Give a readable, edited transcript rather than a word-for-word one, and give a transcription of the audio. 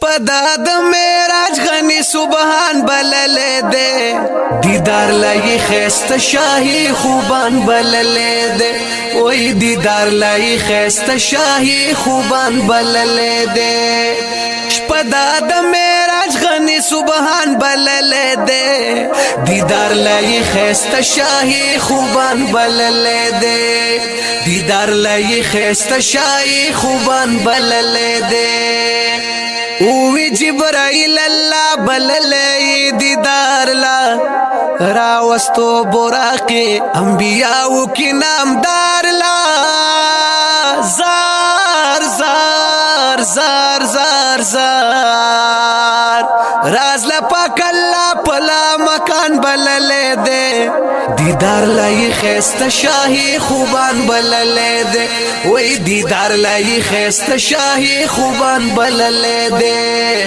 شپدا د معراج غنی سبحان بللې دے دیدار لای خست شاہی خوبان بللې دے وای دیدار لای خست شاہی خوبان بللې دے شپدا د معراج غنی سبحان بللې دے دیدار لای خست شاہی خوبان بللې دے دیدار لای خست شاہی خوبان بللې دے اوی جبرائیل اللہ بللے دیدار لا راوستو براقی انبیاءو کی نامدار لا زار زار زار زار زار راز لپاک اللہ پلا مکان بللے دے دیدار لائی خیست شاہی خوبان بللے دے وی دیدار لائی خیست شاہی خوبان بللے دے